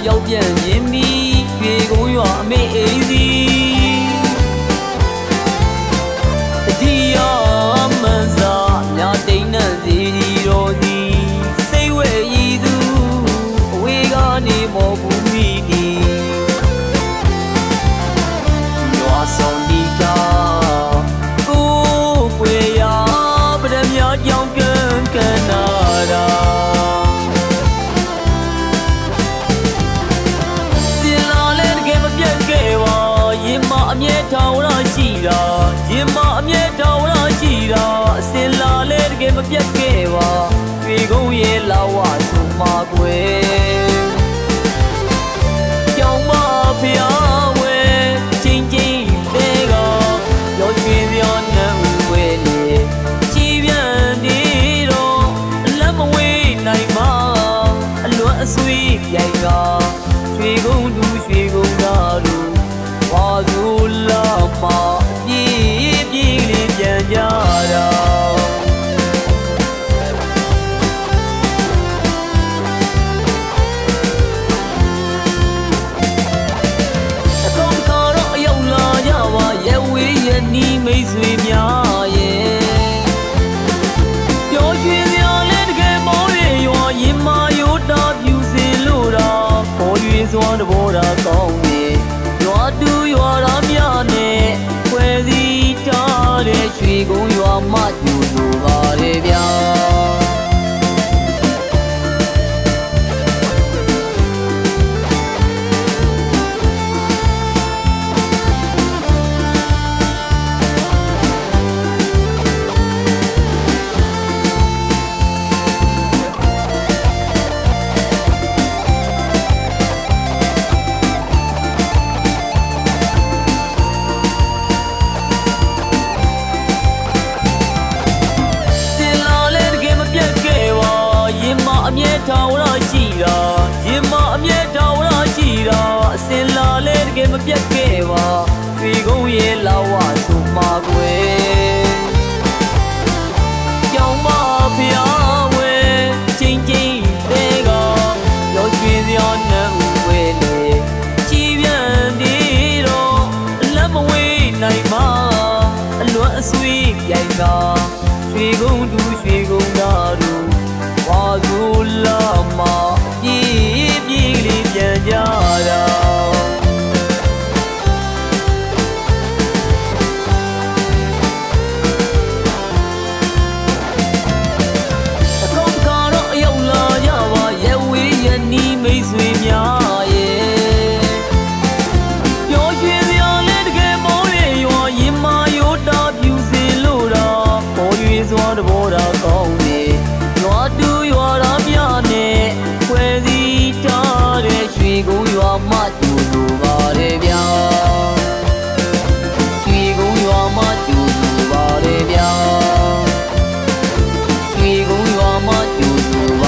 ရောက်ပြန်ရင်မီရွေကုန်းရွာအမေအိမ်စီတတိယမန်းစာမြတိန်နဲ့စီဒီတော်စီစိတ်ဝဲရည်သူအဝေးကနေမော်ဘူးမိဒီရွာဆောင်ဒီကကိုွယ်ရပဒမြကြောင့်ကနာတာအမြဲထောင်ရရှိတာရင်မအမြဲထောင်ရရှိတာအစင်လာလဲတကယ်မပြတ်ခဲ့ပါရွှေကုန်းရဲ့လာဝဆိုမှာကွယ်ကြောင်မဖျားဝဲချင်းချင်းတဲ့ကရောရွှေပြောင်းနှံဝဲလေကြည်ပြန်နေတော့လက်မဝေးနိုင်မှာအလွတ်အဆွေးပြိုင်ကရွှေကုန်းသူရွှေကုန်းသားတို့ဝါသူလာမပြေးပြေးလေးပြန်ကြတာအကောင်ခါတော့အရောက်လာကြပါရဲဝေးရနီးမိတ်ဆွေများရဲ့ပြောရွှင်များလဲတကယ်မောရရွာရင်မာရိုးတာပြူစင်လို့တာပေါ်ရွေးစွာတဘောတာကောင်းနေရွာတူရွာသားများနဲ့ဖွဲ့စည်းထားတဲ့ရွှေကုန်းရွာမှကျူလိုပါရဲ့ဗျာအမြဲထောင်ရရှိတာရင်မအမြဲထောင်ရရှိတာအစင်လာလဲတကယ်မပြတ်ခဲ့ပါရွှေကုန်းရဲ့လာဝဆိုမှာကွယ်ကြောင်မဖျားဝဲချင်းချင်းတဲ့ကရောရွှေပြောင်းနှံဝဲလေကြည်ပြန်နေတော့လက်မဝေးနိုင်မှာအလွတ်အဆွေးပြိုင်ကရွှေကုန်းသူရွှေကုန်းသားတို့ဝါသူလာမပြေးပြေးလေးပြန်ကြတာအကောင်ခါတော့အရောက်လာကြပါရဲဝေးရနီးမိတ်ဆွေများရဲ့ပြောရွှင်စရာလဲတကယ်မောရရွာရင်မာရိုးတာပြူစင်လို့တာပေါ်ရွေးစွာတဘောတာကောင်းနေရွာတူရွာသားများနဲ့ဖွဲ့စည်းထားတဲ့ရွှေကုန်းရွာမှကျူလိုပါရဲ့ဗျာရွှေကုန်းရွာမှကျူလိုပါရဲ့ဗျာရွှေကုန်းရွာမှကျူလို